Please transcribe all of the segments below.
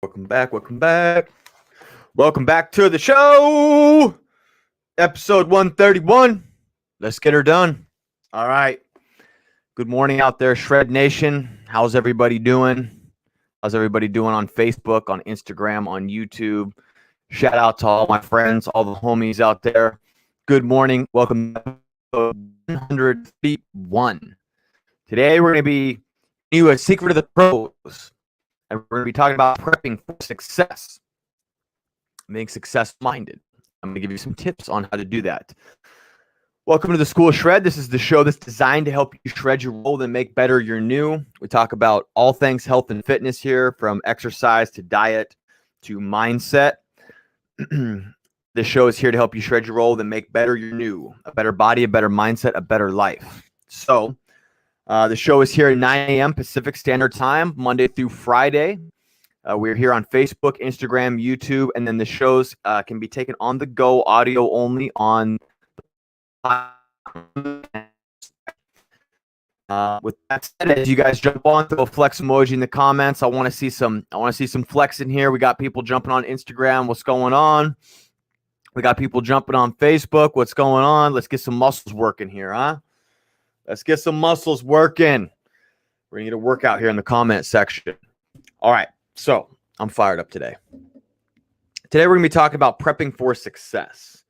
Welcome back. Welcome back to the show. Episode 131. Let's get her done. All right. Good morning out there, S.H.R.E.D Nation. How's everybody doing? How's everybody doing on Facebook, on Instagram, on YouTube? Shout out to all my friends, all the homies out there. Good morning. Welcome to episode 131. Today we're going to be new a secret of the pros. And we're going to be talking about prepping for success, being success-minded. I'm going to give you some tips on how to do that. Welcome to the School of S.H.R.E.D. This is the show that's designed to help you shred your old and make better your new. We talk about all things health and fitness here, from exercise to diet to mindset. This show is here to help you shred your old and make better your new. A better body, a better mindset, a better life. So, the show is here at 9 a.m. Pacific Standard Time, Monday through Friday. We're here on Facebook, Instagram, YouTube, and then the shows can be taken on the go, audio only on. With that said, as you guys jump on, throw a flex emoji in the comments. I want to see some flex in here. We got people jumping on Instagram. What's going on? We got people jumping on Facebook. What's going on? Let's get some muscles working here, huh? Let's get some muscles working. We're going to get a workout here in the comment section. All right. So I'm fired up today. Today we're going to be talking about prepping for success.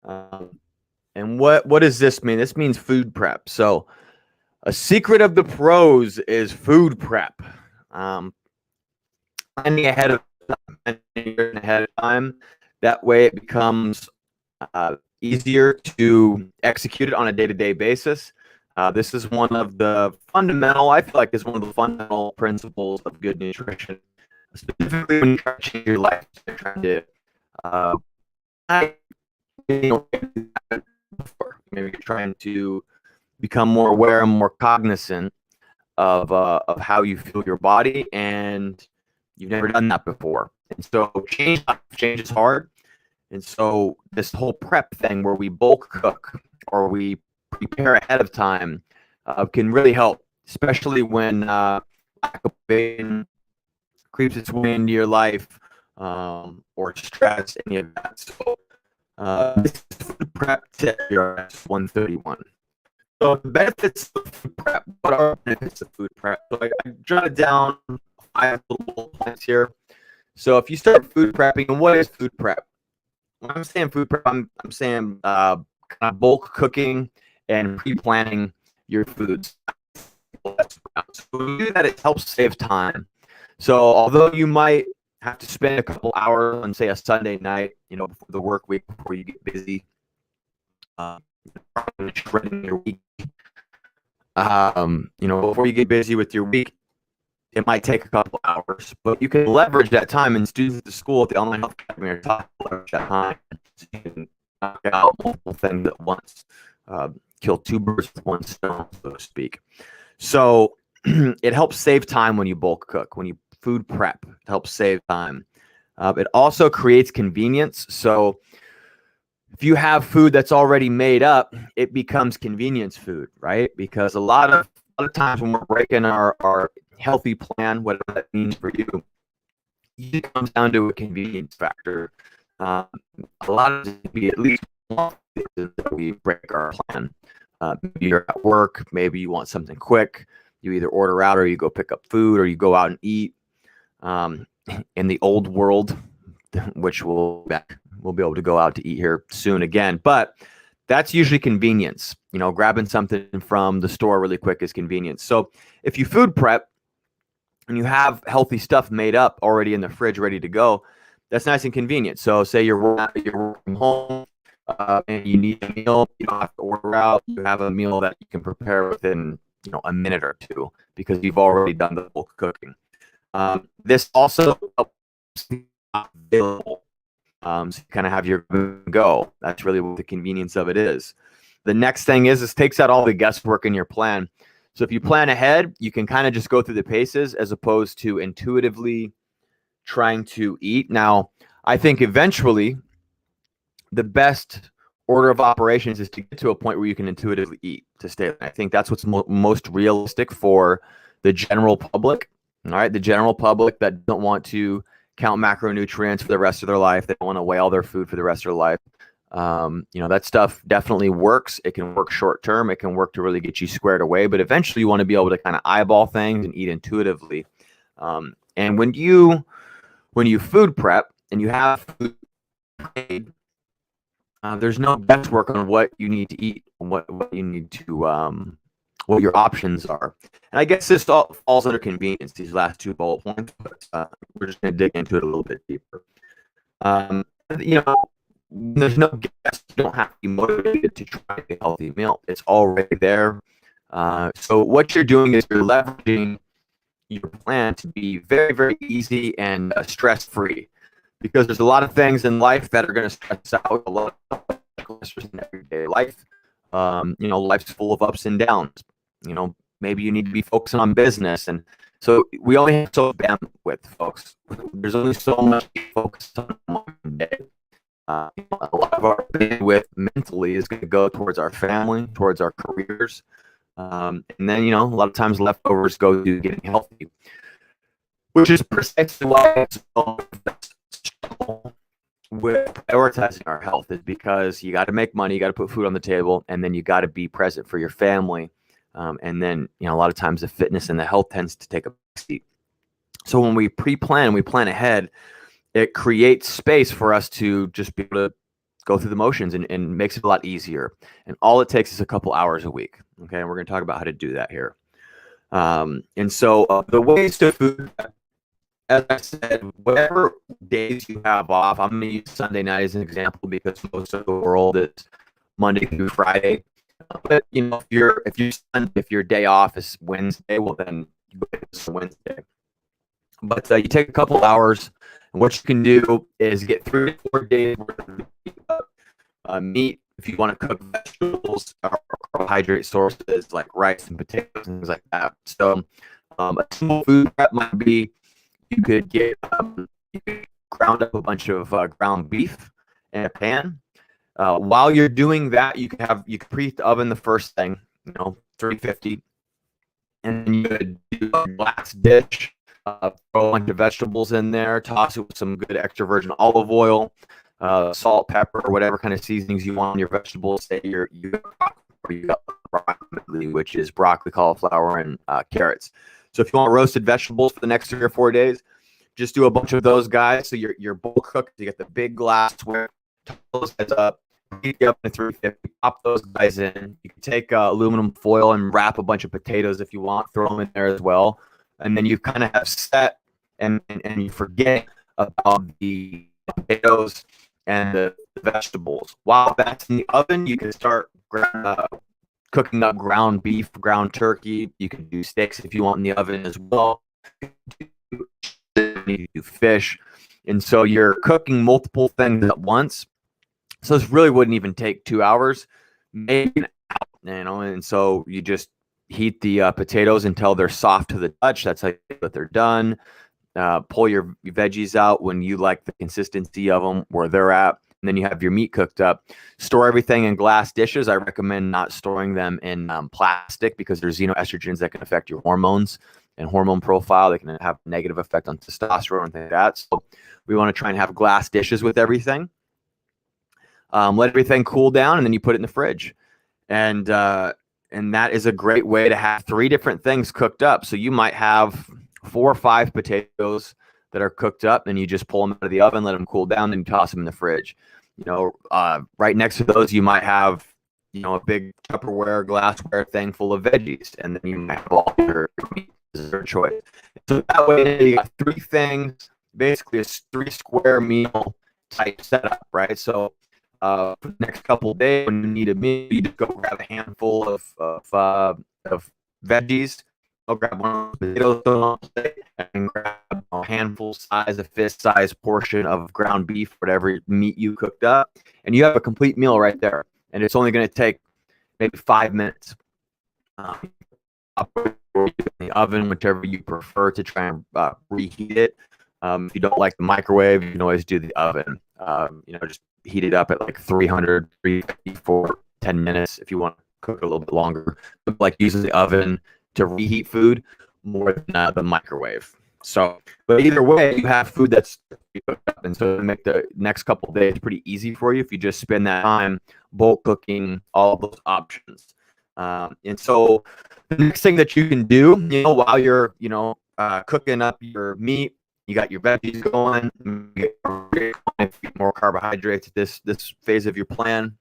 And what does this mean? This means food prep. So a secret of the pros is food prep. Planning ahead of time. That way it becomes easier to execute it on a day-to-day basis. This is one of the fundamental, I feel like is one of the fundamental principles of good nutrition, specifically when you try to change your life. You're trying to, maybe you're trying to become more aware and more cognizant of how you feel your body, and you've never done that before. And so change is hard. And so this whole prep thing where we bulk cook or we prepare ahead of time can really help, especially when lack of pain creeps its way into your life, or stress, any of that. So this is food prep tip here at 131. So the benefits of food prep. What are the benefits of food prep? So I jotted down 5 little points here. So if you start food prepping, and what is food prep? When I'm saying food prep, I'm saying kind of bulk cooking and pre-planning your foods. So when you do that, it helps save time. So although you might have to spend a couple hours on, say, a Sunday night, before the work week, before you get busy, shredding your week, before you get busy with your week, it might take a couple hours, but you can leverage that time. And students at the school at the online health academy are taught to leverage that time so you can knock out multiple things at once. Kill 2 birds with 1 stone, so to speak. So it helps save time when you bulk cook, when you food prep. It helps save time. It also creates convenience. So if you have food that's already made up, it becomes convenience food, right? Because a lot of times when we're breaking our healthy plan, whatever that means for you, it comes down to a convenience factor. A lot of it be at least one that we break our plan. Maybe you're at work, maybe you want something quick. You either order out or you go pick up food or you go out and eat. In the old world, which we'll be able to go out to eat here soon again. But that's usually convenience. Grabbing something from the store really quick is convenience. So if you food prep and you have healthy stuff made up already in the fridge ready to go, that's nice and convenient. So say you're working home and you need a meal, you don't have to order out. You have a meal that you can prepare within a minute or two because you've already done the bulk cooking. This also helps available. So you kind of have your go. That's really what the convenience of it is. The next thing is this takes out all the guesswork in your plan. So if you plan ahead, you can kind of just go through the paces as opposed to intuitively trying to eat. Now, I think eventually the best order of operations is to get to a point where you can intuitively eat to stay. I think that's what's most realistic for the general public. All right, the general public that don't want to count macronutrients for the rest of their life, they don't want to weigh all their food for the rest of their life. That stuff definitely works. It can work short term. It can work to really get you squared away, but eventually you want to be able to kind of eyeball things and eat intuitively. And when you food prep and you have food made, there's no guesswork on what you need to eat, what you need to what your options are. And I guess this all falls under convenience, these last two bullet points, but we're just going to dig into it a little bit deeper. There's no guess. You don't have to be motivated to try a healthy meal. It's already there. So what you're doing is you're leveraging your plan to be very, very easy and stress-free, because there's a lot of things in life that are going to stress out, a lot of stress in everyday life. Life's full of ups and downs. Maybe you need to be focusing on business, and so we only have so much bandwidth, folks. There's only so much to focus on one day. A lot of our bandwidth mentally is going to go towards our family, towards our careers, and then a lot of times leftovers go to getting healthy, which is precisely why it's with prioritizing our health, is because you got to make money, you got to put food on the table, and then you got to be present for your family. And then, a lot of times the fitness and the health tends to take a seat. So when we pre-plan, we plan ahead, it creates space for us to just be able to go through the motions and makes it a lot easier. And all it takes is a couple hours a week. Okay. And we're going to talk about how to do that here. And so the ways to food, as I said, whatever days you have off, I'm going to use Sunday night as an example because most of the world is Monday through Friday. But if your day off is Wednesday, well then it's Wednesday. But you take a couple hours, and what you can do is get 3 to 4 days worth of meat. If you want to cook vegetables or carbohydrate sources like rice and potatoes and things like that. So a simple food prep might be you could ground up a bunch of ground beef in a pan. While you're doing that, you can preheat the oven the first thing, 350, and then you could do a glass dish, throw a bunch of vegetables in there, toss it with some good extra virgin olive oil, salt, pepper, or whatever kind of seasonings you want on your vegetables. Say you got broccoli, which is broccoli, cauliflower, and carrots. So if you want roasted vegetables for the next 3 or 4 days, just do a bunch of those guys. So you're bowl cooked. You get the big glassware. Top those guys up, heat up to 350, pop those guys in. You can take aluminum foil and wrap a bunch of potatoes if you want, throw them in there as well. And then you kind of have set and you forget about the potatoes and the vegetables. While that's in the oven, you can start cooking up ground beef, ground turkey. You can do steaks if you want in the oven as well. You can do fish. And so you're cooking multiple things at once. So this really wouldn't even take 2 hours, maybe an hour, and so you just heat the potatoes until they're soft to the touch. That's how you know that they're done. Pull your veggies out when you like the consistency of them, where they're at. And then you have your meat cooked up. Store everything in glass dishes. I recommend not storing them in plastic because there's xenoestrogens that can affect your hormones and hormone profile. They can have a negative effect on testosterone and things like that. So we want to try and have glass dishes with everything. Let everything cool down, and then you put it in the fridge. And that is a great way to have 3 different things cooked up. So you might have 4 or 5 potatoes that are cooked up, and you just pull them out of the oven, let them cool down, and you toss them in the fridge. Right next to those, you might have, a big Tupperware, glassware thing full of veggies, and then you might have all your meat as your choice. So that way, you got 3 things, basically a 3 square meal type setup, right? So for the next couple of days, when you need a meal, you just go grab a handful of veggies. I'll grab one of the potatoes and grab a handful size, a fist size portion of ground beef, whatever meat you cooked up, and you have a complete meal right there. And it's only going to take maybe 5 minutes. In the oven, whichever you prefer, to try and reheat it. If you don't like the microwave, you can always do the oven. Just heat it up at like 300, 350 for 10 minutes if you want to cook it a little bit longer. But like using the oven to reheat food, more than the microwave. So, but either way, you have food that's cooked up, and so to make the next couple of days pretty easy for you if you just spend that time bulk cooking all of those options. And so the next thing that you can do, while you're, cooking up your meat, you got your veggies going, you get more carbohydrates at this phase of your plan.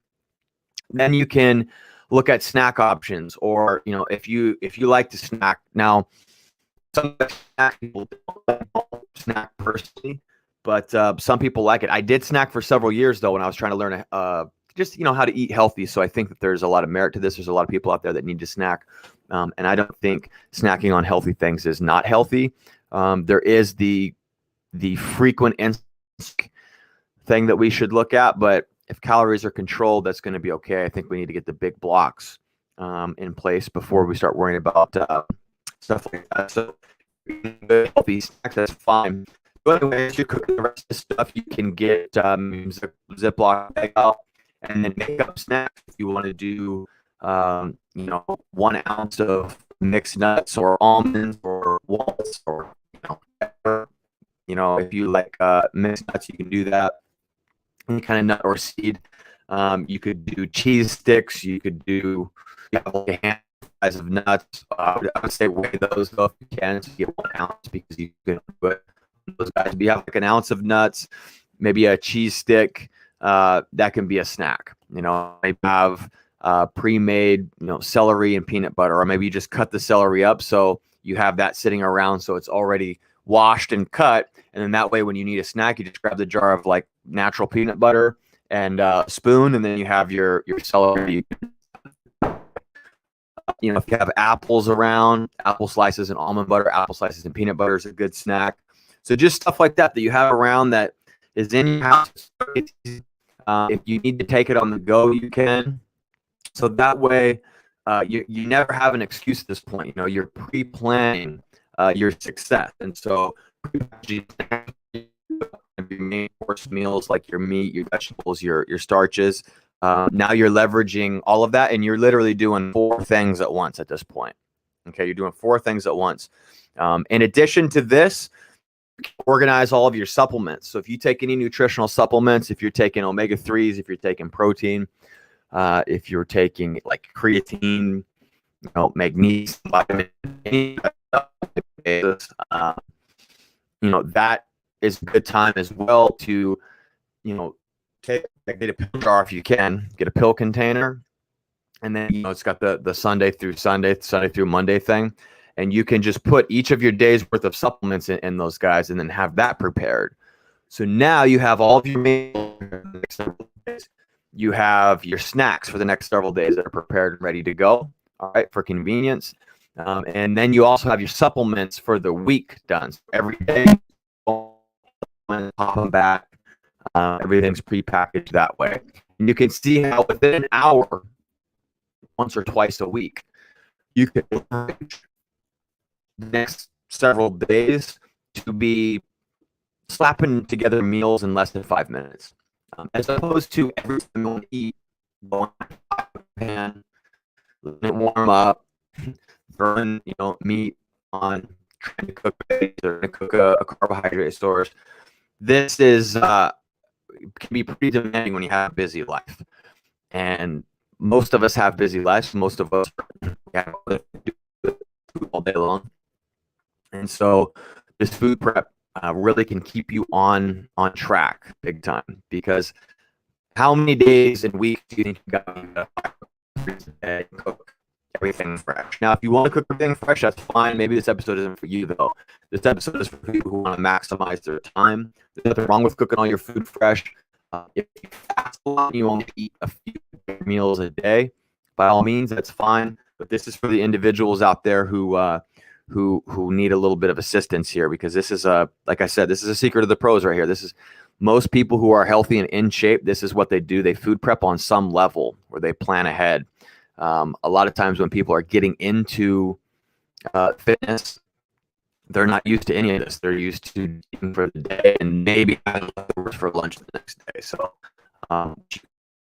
Then you can look at snack options, or if you like to snack. Now, some snack people don't snack personally, but some people like it. I did snack for several years though when I was trying to learn just how to eat healthy. So I think that there's a lot of merit to this. There's a lot of people out there that need to snack, and I don't think snacking on healthy things is not healthy. There is the frequent thing that we should look at, but if calories are controlled, that's going to be okay. I think we need to get the big blocks in place before we start worrying about stuff like that. So healthy snacks, that's fine. But anyways, you cook the rest of the stuff, you can get Ziploc bag out and then make up snacks. If you want to do 1 ounce of mixed nuts or almonds or walnuts, or if you like mixed nuts, you can do that. Any kind of nut or seed. You could do cheese sticks. You could do like a hand size of nuts. I would say weigh those though if you can, so you get 1 ounce, because you can put those guys. Be like an ounce of nuts, maybe a cheese stick. That can be a snack. Maybe have pre-made celery and peanut butter, or maybe you just cut the celery up so you have that sitting around, so it's already washed and cut, and then that way when you need a snack, you just grab the jar of like natural peanut butter and a spoon, and then you have your celery. If you have apples around, apple slices and almond butter, apple slices and peanut butter is a good snack. So just stuff like that you have around that is in your house. If you need to take it on the go, you can. So that way you never have an excuse at this point. You're pre-planning your success. And so your main course meals, like your meat, your vegetables, your starches, now you're leveraging all of that, and you're literally doing 4 things at once at this point. Okay, you're doing 4 things at once. In addition to this, organize all of your supplements. So if you take any nutritional supplements, if you're taking omega-3s, if you're taking protein, if you're taking like creatine, magnesium, vitamin, any that is a good time as well to get a pill jar if you can, get a pill container, and then it's got the Sunday through Monday thing, and you can just put each of your days worth of supplements in those guys, and then have that prepared. So now you have all of your meals for the next several days. You have your snacks for the next several days that are prepared and ready to go. All right, for convenience. And then you also have your supplements for the week done. So every day, pop them back. Everything's prepackaged that way. And you can see how within an hour, once or twice a week, you can leverage the next several days to be slapping together meals in less than 5 minutes. As opposed to every time you want to eat, go in the pan, let it warm up, throwing meat on, trying to cook veggies or to cook a carbohydrate source. This is can be pretty demanding when you have a busy life, and most of us have busy lives. Most of us have food all day long, and so this food prep really can keep you on track big time. Because how many days and weeks do you think you got to cook everything fresh? Now, if you want to cook everything fresh, that's fine. Maybe this episode isn't for you, though. This episode is for people who want to maximize their time. There's nothing wrong with cooking all your food fresh. If you fast a lot and you only eat a few meals a day, by all means, that's fine. But this is for the individuals out there who need a little bit of assistance here, because this is like I said, this is a secret of the pros right here. This is most people who are healthy and in shape. This is what they do. They food prep on some level, where they plan ahead. A lot of times when people are getting into fitness, they're not used to any of this. They're used to eating for the day and maybe having leftovers for lunch the next day. So you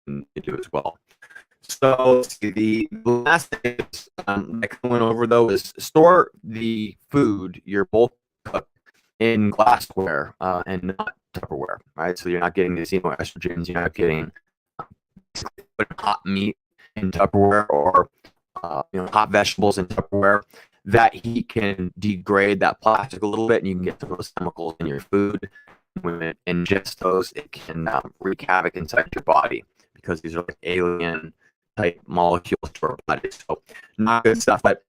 can do as well. So the last thing that I went over though is store the food you're both cook in glassware and not Tupperware, right? So you're not getting the xenoestrogens, you're not getting hot meat in Tupperware or hot vegetables in Tupperware. That heat can degrade that plastic a little bit, and you can get some of those chemicals in your food. When you ingest those, it can wreak havoc inside your body because these are like alien type molecules to our body. So not good stuff. But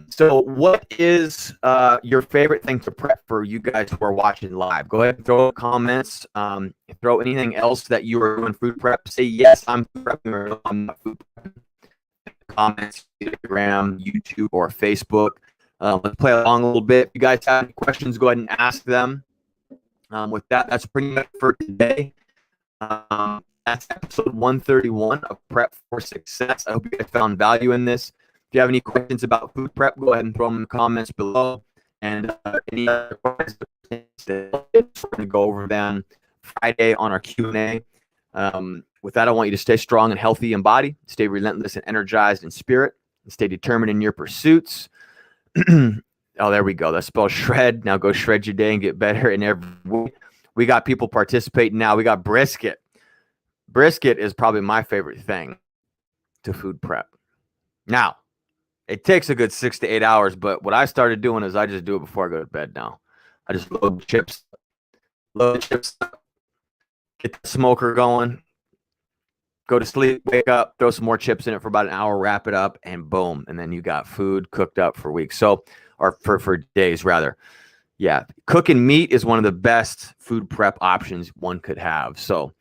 so what is your favorite thing to prep for you guys who are watching live? Go ahead and throw comments. Throw anything else that you are doing food prep. Say yes, I'm prepping, or no, I'm not food prepping. Comments, Instagram, YouTube, or Facebook. Let's play along a little bit. If you guys have any questions, go ahead and ask them. With that, that's pretty much for today. That's episode 131 of Prep for Success. I hope you guys found value in this. If you have any questions about food prep, go ahead and throw them in the comments below. And any other questions, we're going to go over them Friday on our Q&A. With that, I want you to stay strong and healthy in body, stay relentless and energized in spirit, and stay determined in your pursuits. Oh, there we go. That's spelled shred. Now go shred your day and get better in every way. We got people participating now. We got brisket. Brisket is probably my favorite thing to food prep. Now, it takes a good 6 to 8 hours, but what I started doing is I just do it before I go to bed now. I just load the chips, get the smoker going, go to sleep, wake up, throw some more chips in it for about an hour, wrap it up, and boom. And then you got food cooked up for weeks. So, or for days rather. Yeah. Cooking meat is one of the best food prep options one could have. So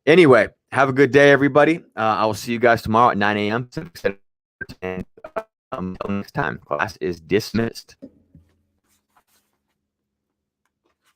anyway, have a good day, everybody. I will see you guys tomorrow at 9 a.m. And until next time, class is dismissed.